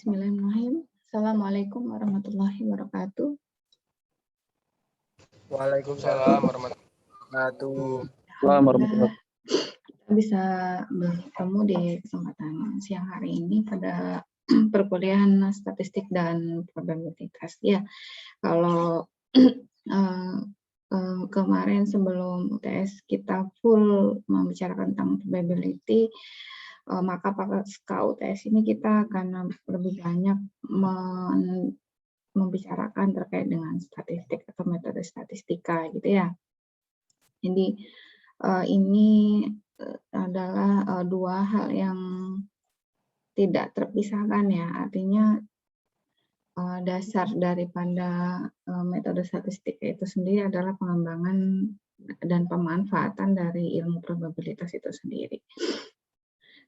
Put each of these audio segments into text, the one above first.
Bismillahirrahmanirrahim. Assalamualaikum warahmatullahi wabarakatuh. Waalaikumsalam warahmatullahi Alhamdulillah kita bisa bertemu di kesempatan siang hari ini pada perkuliahan statistik dan probabilitas. Ya, kalau kemarin sebelum UTS kita full membicarakan tentang probability, maka pasca UTS ini kita akan lebih banyak membicarakan terkait dengan statistik atau metode statistika gitu ya. Jadi ini adalah dua hal yang tidak terpisahkan ya, artinya dasar daripada metode statistik itu sendiri adalah pengembangan dan pemanfaatan dari ilmu probabilitas itu sendiri.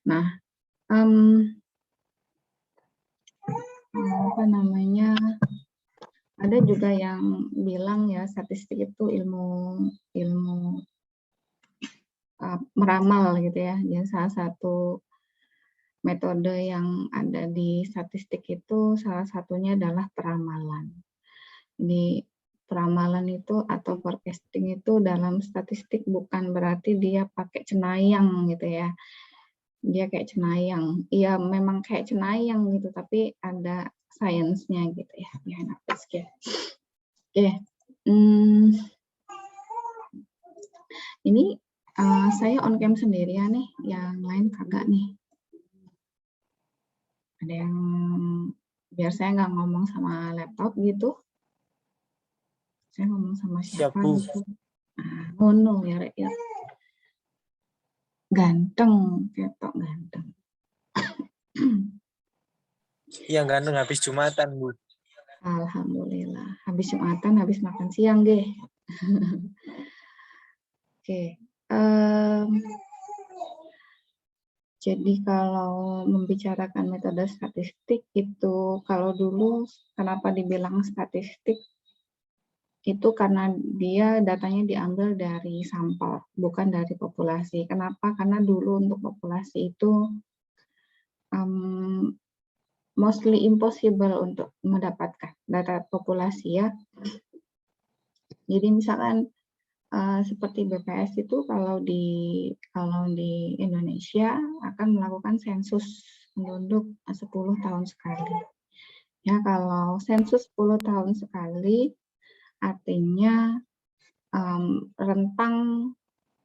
Nah, ada juga yang bilang ya statistik itu ilmu meramal gitu ya. Jadi salah satu metode yang ada di statistik itu salah satunya adalah peramalan. Di peramalan itu atau forecasting itu dalam statistik bukan berarti dia pakai cenayang gitu ya. Dia kayak cenayang. Iya memang kayak cenayang gitu, tapi ada sainsnya gitu ya. Oke. Ini saya on cam sendirian nih, yang lain kagak nih. Ada yang biar saya nggak ngomong sama laptop gitu. Saya ngomong sama siapa gitu. Ngono ya, Rek ya. Ganteng, ketok ganteng. Yang ganteng habis Jumatan, Bu. Alhamdulillah. Habis Jumatan, habis makan siang, Ge. Oke. Jadi kalau membicarakan metode statistik itu, kalau dulu kenapa dibilang statistik, itu karena dia datanya diambil dari sampel, bukan dari populasi. Kenapa? Karena dulu untuk populasi itu mostly impossible untuk mendapatkan data populasi ya. Jadi misalkan seperti BPS itu kalau di Indonesia akan melakukan sensus penduduk 10 tahun sekali. Ya, kalau sensus 10 tahun sekali artinya rentang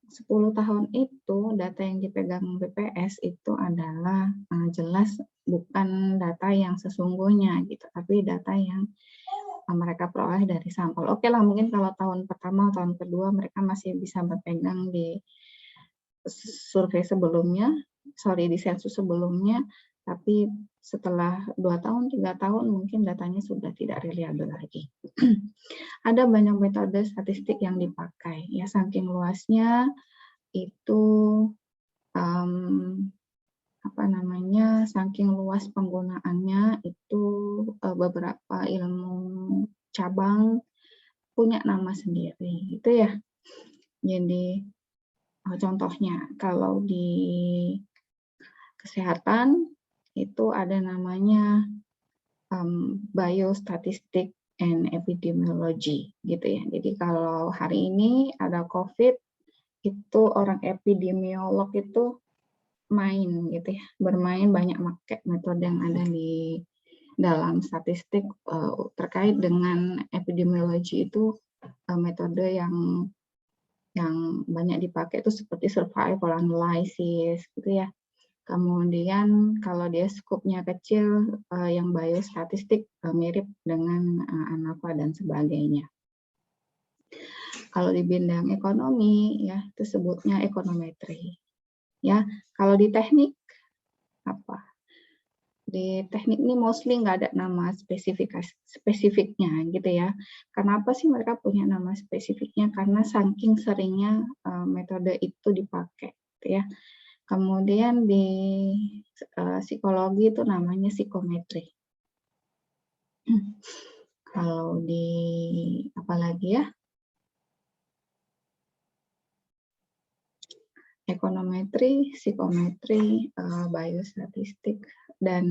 10 tahun itu data yang dipegang BPS itu adalah jelas bukan data yang sesungguhnya gitu, tapi data yang mereka peroleh dari sampel. Oke lah, mungkin kalau tahun pertama, tahun kedua mereka masih bisa berpegang di survei sebelumnya, di sensus sebelumnya, tapi setelah 2 tahun, 3 tahun mungkin datanya sudah tidak reliable lagi. Ada banyak metode statistik yang dipakai, ya saking luasnya itu saking luas penggunaannya itu beberapa ilmu cabang punya nama sendiri gitu ya. Jadi contohnya kalau di kesehatan itu ada namanya biostatistic and epidemiology gitu ya. Jadi kalau hari ini ada COVID, itu orang epidemiolog itu main gitu ya, bermain banyak pakai metode yang ada di dalam statistik terkait dengan epidemiologi itu. Metode yang banyak dipakai itu seperti survival analysis gitu ya. Kemudian kalau dia skupnya kecil, yang biostatistik mirip dengan ANAVA dan sebagainya. Kalau di bidang ekonomi ya itu sebutnya ekonometri. Ya, kalau di teknik apa? Di teknik ini mostly nggak ada nama spesifiknya gitu ya. Kenapa sih mereka punya nama spesifiknya? Karena saking seringnya metode itu dipakai gitu ya. Kemudian di psikologi itu namanya psikometri. Kalau di apa lagi ya? Ekonometri, psikometri, biostatistik, dan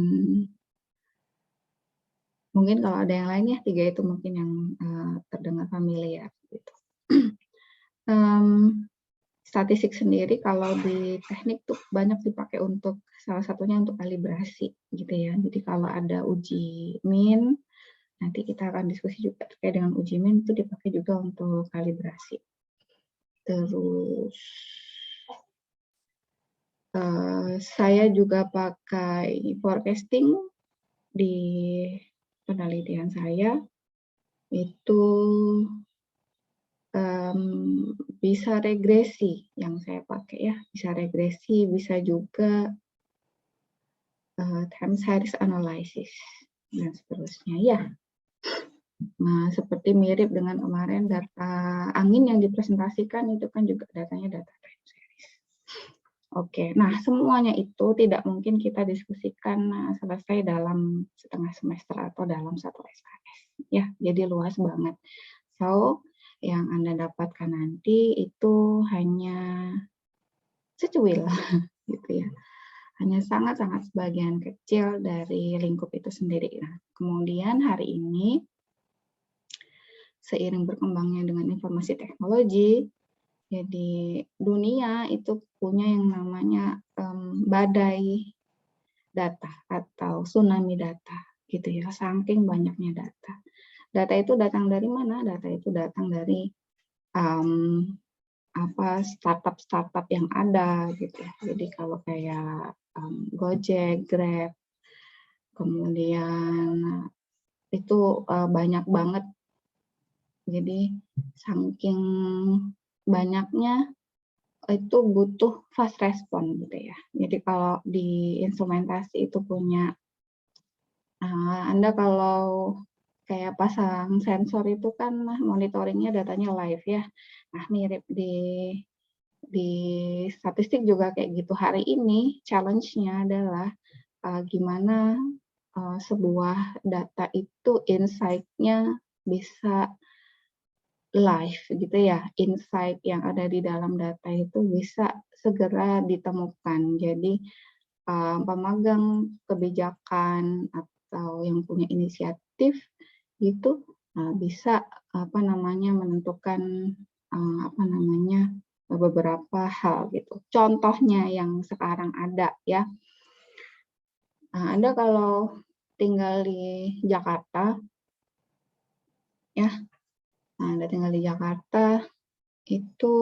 Mungkin kalau ada yang lainnya, 3 itu mungkin yang terdengar familiar gitu. Statistik sendiri kalau di teknik tuh banyak dipakai untuk salah satunya untuk kalibrasi gitu ya. Jadi kalau ada uji min, nanti kita akan diskusi juga terkait dengan uji min, itu dipakai juga untuk kalibrasi. Terus saya juga pakai forecasting di penelitian saya. Itu bisa regresi yang saya pakai ya, bisa regresi, bisa juga time series analysis dan seterusnya ya. Nah, seperti mirip dengan kemarin data angin yang dipresentasikan itu kan juga datanya data time series. Oke, nah semuanya itu tidak mungkin kita diskusikan selesai dalam setengah semester atau dalam 1 SKS ya, jadi luas banget. So, yang Anda dapatkan nanti itu hanya secuil gitu ya. Hanya sangat-sangat sebagian kecil dari lingkup itu sendiri. Nah, kemudian hari ini seiring berkembangnya dengan informasi teknologi, jadi dunia itu punya yang namanya badai data atau tsunami data gitu ya, saking banyaknya data. Data itu datang dari mana? Data itu datang dari startup yang ada gitu. Jadi kalau kayak Gojek, Grab, kemudian itu banyak banget. Jadi saking banyaknya itu butuh fast respon gitu ya. Jadi kalau di instrumentasi itu punya Anda kalau kayak pasang sensor itu kan monitoringnya datanya live ya. Nah, mirip di statistik juga kayak gitu. Hari ini challenge-nya adalah gimana sebuah data itu insight-nya bisa live gitu ya. Insight yang ada di dalam data itu bisa segera ditemukan. Jadi pemagang kebijakan atau yang punya inisiatif itu bisa menentukan beberapa hal gitu. Contohnya yang sekarang ada ya. Anda kalau tinggal di Jakarta ya. Anda tinggal di Jakarta itu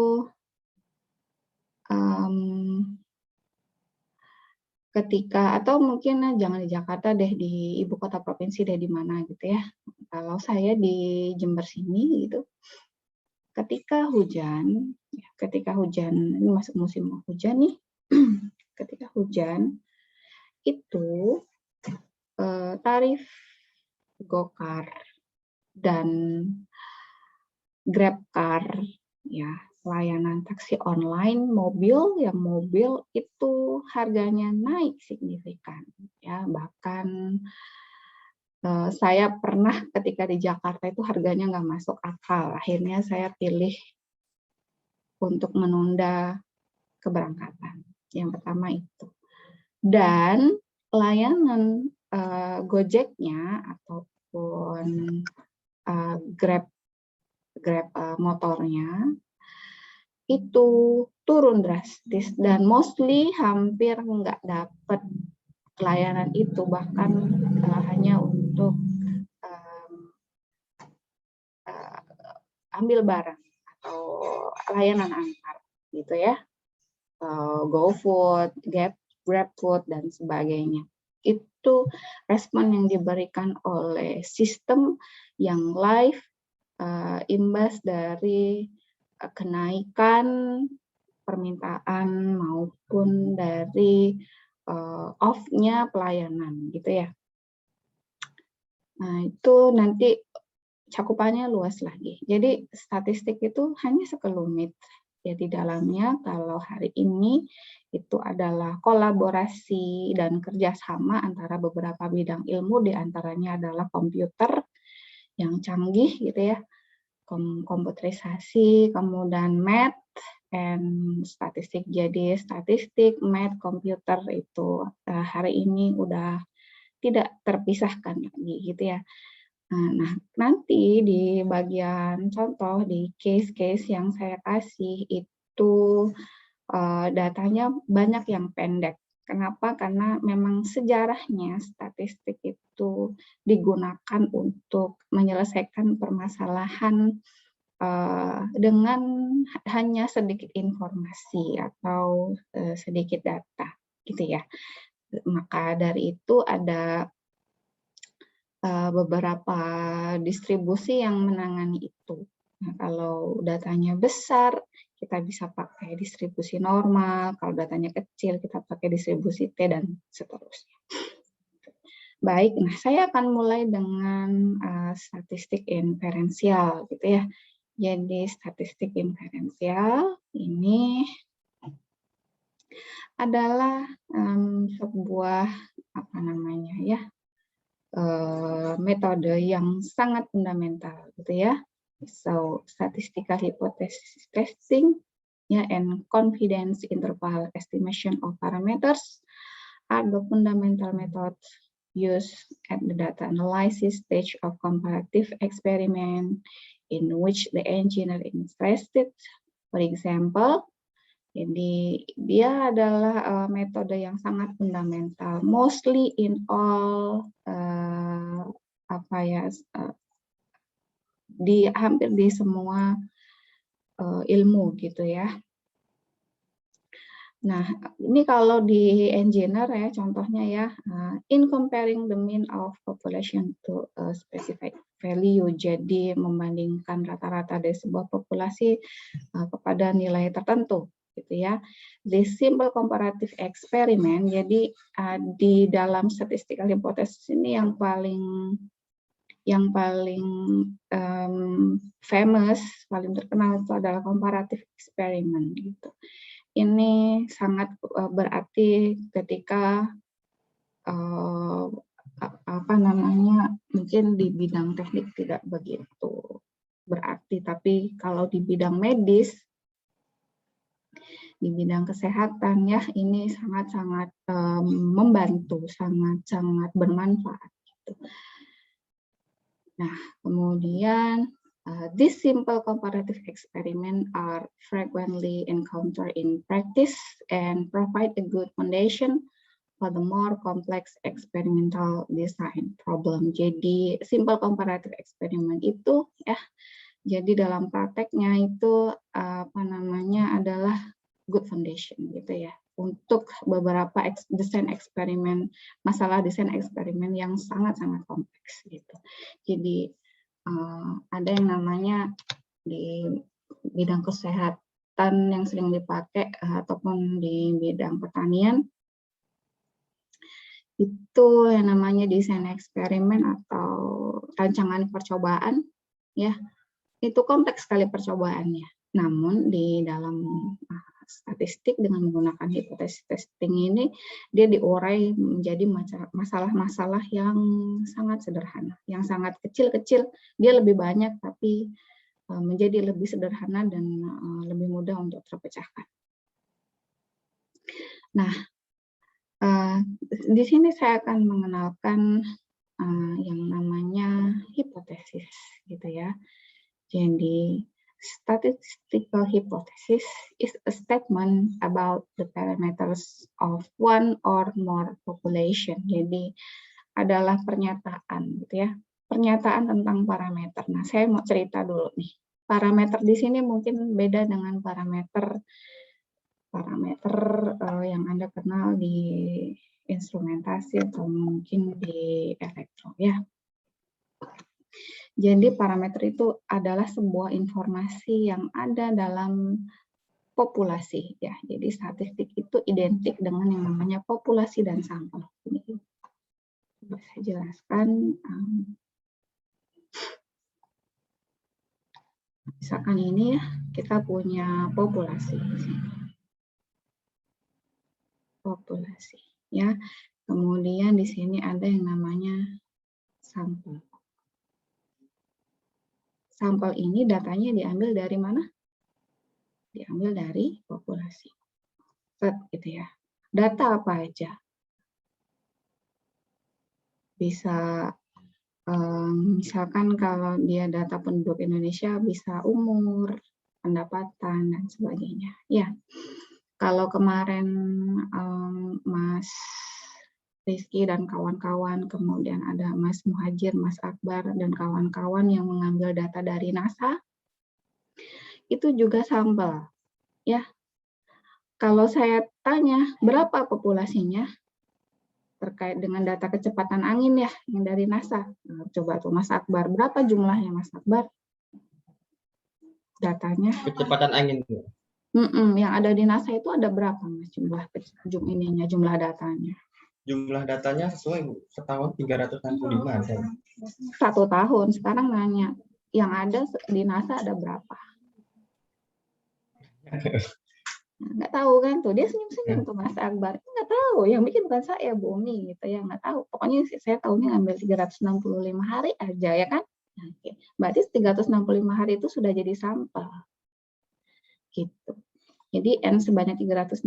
ketika atau mungkin jangan di Jakarta deh, di ibu kota provinsi deh, di mana gitu ya. Kalau saya di Jember sini gitu, ketika hujan ini masuk musim hujan nih, ketika hujan itu tarif Gokar dan GrabCar ya, layanan taksi online mobil itu harganya naik signifikan ya, bahkan saya pernah ketika di Jakarta itu harganya nggak masuk akal, akhirnya saya pilih untuk menunda keberangkatan. Yang pertama itu. Dan layanan Gojeknya ataupun Grab motornya itu turun drastis dan mostly hampir nggak dapat layanan itu, bahkan hanya untuk ambil barang atau layanan antar gitu ya, GoFood, GrabFood dan sebagainya. Itu respon yang diberikan oleh sistem yang live imbas dari kenaikan permintaan maupun dari off-nya pelayanan gitu ya. Nah, itu nanti cakupannya luas lagi. Jadi statistik itu hanya sekelumit. Ya, di dalamnya kalau hari ini itu adalah kolaborasi dan kerjasama antara beberapa bidang ilmu, diantaranya adalah komputer yang canggih gitu ya, komputerisasi, kemudian math and statistik. Jadi statistik, math, komputer itu hari ini udah tidak terpisahkan lagi gitu ya. Nah, nanti di bagian contoh di case-case yang saya kasih itu datanya banyak yang pendek. Kenapa? Karena memang sejarahnya statistik itu digunakan untuk menyelesaikan permasalahan dengan hanya sedikit informasi atau sedikit data, gitu ya. Maka dari itu ada beberapa distribusi yang menangani itu. Nah, kalau datanya besar, kita bisa pakai distribusi normal. Kalau datanya kecil, kita pakai distribusi T dan seterusnya. Baik, nah saya akan mulai dengan statistik inferensial, gitu ya. Jadi statistik inferensial ini adalah sebuah apa namanya ya, metode yang sangat fundamental, gitu ya. So, statistical hypothesis testing, and confidence interval estimation of parameters are the fundamental methods used at the data analysis stage of comparative experiment in which the engineer interested. For example, jadi dia adalah metode yang sangat fundamental, mostly in all hampir di semua ilmu gitu ya. Nah, ini kalau di engineer ya contohnya ya, in comparing the mean of population to a specific value, jadi membandingkan rata-rata dari sebuah populasi kepada nilai tertentu gitu ya. The simple comparative experiment, jadi di dalam statistical hypothesis ini yang paling famous, paling terkenal itu adalah comparative experiment gitu. Ini sangat berarti ketika mungkin di bidang teknik tidak begitu berarti, tapi kalau di bidang medis, di bidang kesehatan ya ini sangat-sangat membantu, sangat-sangat bermanfaat gitu. Nah, kemudian these simple comparative experiment are frequently encountered in practice and provide a good foundation for the more complex experimental design problem. Jadi simple comparative experiment itu ya, jadi dalam prakteknya itu adalah good foundation gitu ya untuk beberapa desain eksperimen, masalah desain eksperimen yang sangat-sangat kompleks gitu. Jadi ada yang namanya di bidang kesehatan yang sering dipakai ataupun di bidang pertanian itu yang namanya desain eksperimen atau rancangan percobaan ya, itu kompleks sekali percobaannya. Namun di dalam statistik dengan menggunakan hipotesis testing ini dia diurai menjadi masalah-masalah yang sangat sederhana, yang sangat kecil-kecil, dia lebih banyak tapi menjadi lebih sederhana dan lebih mudah untuk terpecahkan. Nah, di sini saya akan mengenalkan yang namanya hipotesis gitu ya. Jadi statistical hypothesis is a statement about the parameters of one or more population. Jadi adalah pernyataan gitu ya. Pernyataan tentang parameter. Nah, saya mau cerita dulu nih. Parameter di sini mungkin beda dengan parameter yang Anda kenal di instrumentasi atau mungkin di elektro ya. Jadi parameter itu adalah sebuah informasi yang ada dalam populasi ya. Jadi statistik itu identik dengan yang namanya populasi dan sampel. Ini coba saya jelaskan. Misalkan ini ya, kita punya populasi. Populasi ya. Kemudian di sini ada yang namanya sampel. Sampel ini datanya diambil dari mana? Diambil dari populasi. Gitu ya. Data apa aja? bisa misalkan kalau dia data penduduk Indonesia bisa umur, pendapatan, dan sebagainya. Ya, kalau kemarin Mas Rizky dan kawan-kawan, kemudian ada Mas Muhajir, Mas Akbar, dan kawan-kawan yang mengambil data dari NASA, itu juga sampel. Ya, kalau saya tanya berapa populasinya, terkait dengan data kecepatan angin ya yang dari NASA. Nah, coba tuh Mas Akbar, berapa jumlahnya Mas Akbar? Datanya. Kecepatan angin. Yang ada di NASA itu ada berapa Mas jumlah datanya? Jumlah datanya sesuai setahun 365 ada. 1 tahun. Sekarang nanya, yang ada di NASA ada berapa? Nggak tahu kan tuh, dia senyum-senyum tuh Mas Akbar, nggak tahu, yang bikin bukan saya, Bumi gitu ya, nggak tahu, pokoknya saya tahunya ngambil 365 hari aja ya kan. Oke. Berarti 365 hari itu sudah jadi sampel gitu. Jadi N sebanyak 365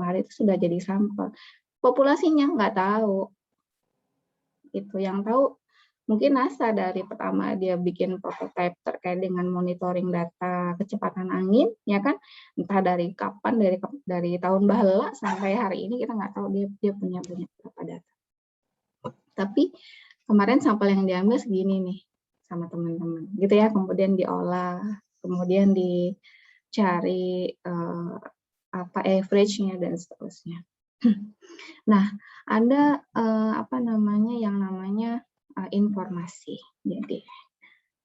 hari itu sudah jadi sampel. Populasinya nggak tahu, itu yang tahu mungkin NASA dari pertama dia bikin prototipe terkait dengan monitoring data kecepatan angin, ya kan? Entah dari kapan, dari tahun baheula sampai hari ini kita nggak tahu dia punya berapa data. Tapi kemarin sampel yang diambil segini nih sama teman-teman, gitu ya. Kemudian diolah, kemudian dicari average-nya dan seterusnya. Nah, ada yang namanya informasi. Jadi,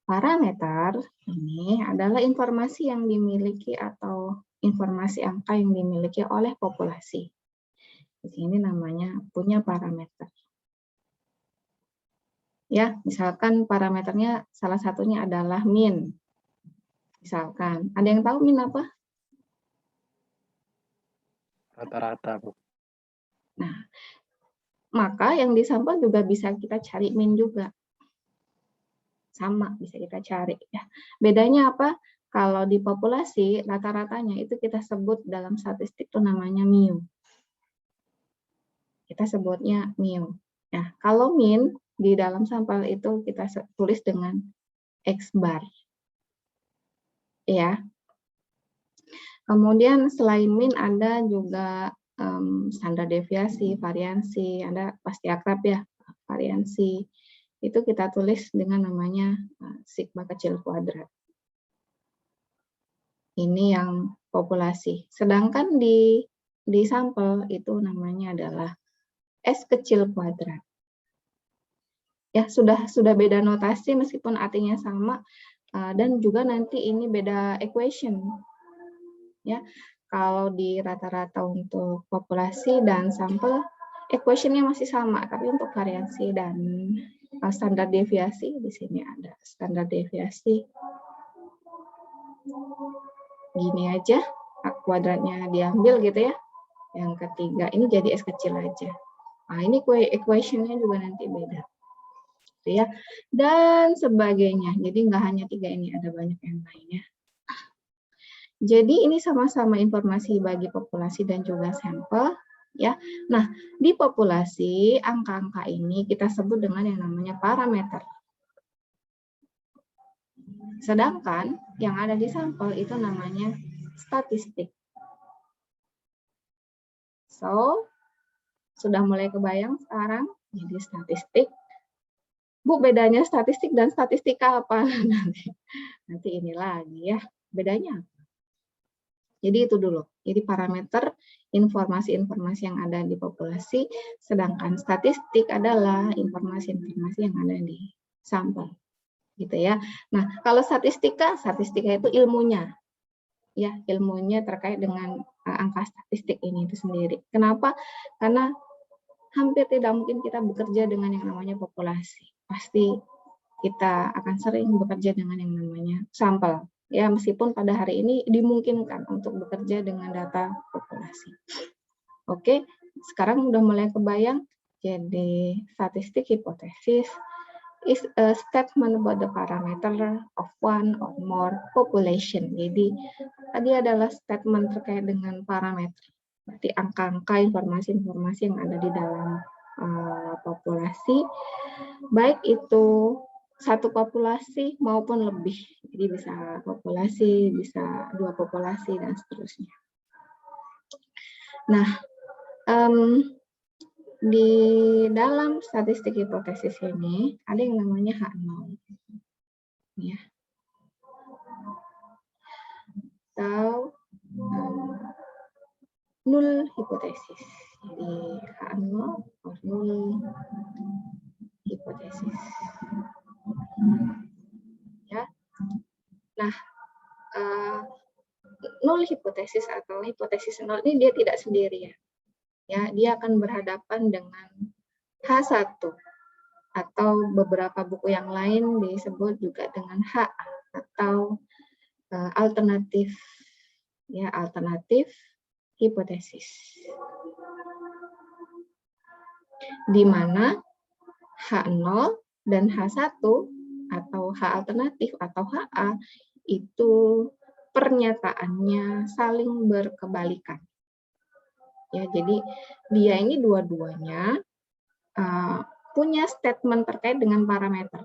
parameter ini adalah informasi yang dimiliki atau informasi angka yang dimiliki oleh populasi. Di sini namanya punya parameter. Ya, misalkan parameternya salah satunya adalah min. Misalkan, ada yang tahu min apa? Rata-rata, Bu. Nah, maka yang di sampel juga bisa kita cari min juga. Sama, bisa kita cari. Ya. Bedanya apa? Kalau di populasi, rata-ratanya itu kita sebut dalam statistik itu namanya mu. Kita sebutnya mu. Nah, kalau min, di dalam sampel itu kita tulis dengan X bar. Ya. Kemudian selain min ada juga standar deviasi, variansi, ada pasti akrab ya, variansi. Itu kita tulis dengan namanya sigma kecil kuadrat. Ini yang populasi. Sedangkan di sampel itu namanya adalah S kecil kuadrat. Ya, sudah beda notasi meskipun artinya sama, dan juga nanti ini beda equation. Ya, kalau di rata-rata untuk populasi dan sampel equation-nya masih sama, tapi untuk variansi dan standar deviasi di sini ada standar deviasi. Gini aja, kuadratnya diambil gitu ya. Yang ketiga ini jadi S kecil aja. Nah, ini equation-nya juga nanti beda. Gitu ya. Dan sebagainya. Jadi nggak hanya 3 ini, ada banyak yang lainnya. Jadi ini sama-sama informasi bagi populasi dan juga sampel, ya. Nah, di populasi angka-angka ini kita sebut dengan yang namanya parameter. Sedangkan yang ada di sampel itu namanya statistik. So, sudah mulai kebayang sekarang jadi statistik. Bu, bedanya statistik dan statistika apa? Nanti ini lagi ya. Bedanya apa? Jadi itu dulu. Jadi parameter informasi-informasi yang ada di populasi, sedangkan statistik adalah informasi-informasi yang ada di sampel. Gitu ya. Nah, kalau statistika itu ilmunya. Ya, ilmunya terkait dengan angka statistik ini itu sendiri. Kenapa? Karena hampir tidak mungkin kita bekerja dengan yang namanya populasi. Pasti kita akan sering bekerja dengan yang namanya sampel. Ya, meskipun pada hari ini dimungkinkan untuk bekerja dengan data populasi. Oke, sekarang udah mulai kebayang. Jadi, statistik hipotesis is a statement about the parameter of one or more population. Jadi, tadi adalah statement terkait dengan parameter. Berarti angka-angka, informasi-informasi yang ada di dalam populasi, baik itu satu populasi maupun lebih. Jadi bisa populasi, bisa 2 populasi, dan seterusnya. Nah, di dalam statistik hipotesis ini ada yang namanya H0. Ya. Atau null hipotesis. Jadi H0 or null hipotesis. Ya. Nah, null hipotesis atau hipotesis nol ini dia tidak sendirian. Ya, dia akan berhadapan dengan H1 atau beberapa buku yang lain disebut juga dengan HA atau alternatif, ya, alternatif hipotesis, di mana H0 dan H1 atau H alternatif atau HA itu pernyataannya saling berkebalikan. Ya, jadi dia ini dua-duanya punya statement terkait dengan parameter.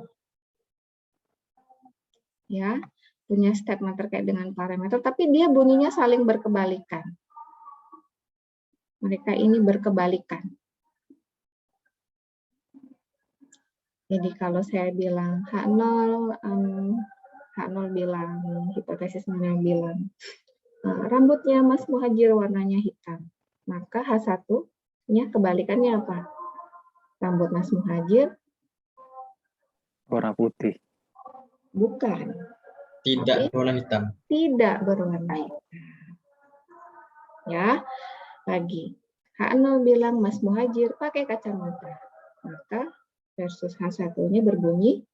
Ya, punya statement terkait dengan parameter, tapi dia bunyinya saling berkebalikan. Mereka ini berkebalikan. Jadi kalau saya bilang H0, H0 bilang, hipotesis mana bilang, rambutnya Mas Muhajir warnanya hitam. Maka H1-nya kebalikannya apa? Rambut Mas Muhajir Warna putih. bukan. Tidak berwarna hitam. Tidak berwarna hitam. Ya, lagi. H0 bilang Mas Muhajir pakai kacamata. Maka versus H1-nya berbunyi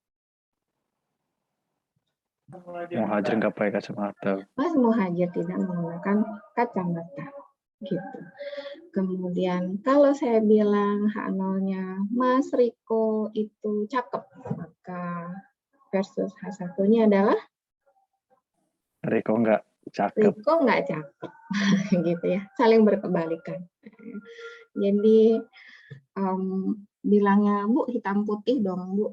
Muhajir nggak pakai kacamata. Mas Muhajir tidak menggunakan kacamata. Gitu. Kemudian kalau saya bilang H0-nya Mas Riko itu cakep, maka versus H1-nya adalah Riko nggak cakep. Riko nggak cakep. Gitu ya, saling berkebalikan. Jadi bilangnya Bu hitam putih dong Bu,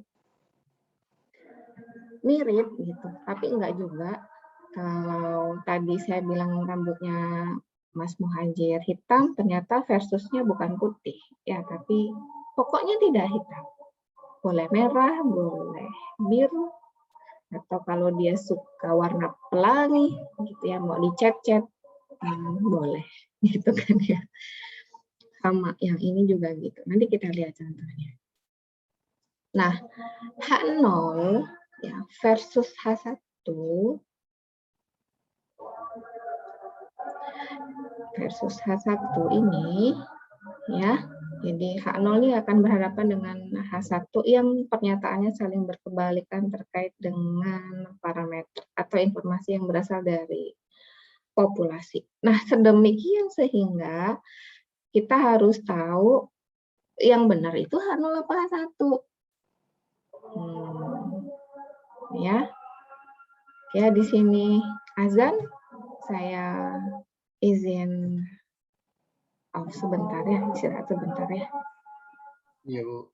mirip gitu, tapi enggak juga. Kalau tadi saya bilang rambutnya Mas Muhajir hitam, ternyata versusnya bukan putih ya, tapi pokoknya tidak hitam. Boleh merah, boleh biru, atau kalau dia suka warna pelangi gitu ya, mau dicet-cet boleh gitu kan ya. Sama yang ini juga gitu. Nanti kita lihat contohnya. Nah, H0 ya versus H1 ini ya. Jadi H0 ini akan berhadapan dengan H1 yang pernyataannya saling berkebalikan terkait dengan parameter atau informasi yang berasal dari populasi. Nah, sedemikian sehingga kita harus tahu yang benar itu H0 apa H1. Ya. Ya, di sini azan, saya izin sebentar ya, istirahat sebentar ya. Iya, Bu.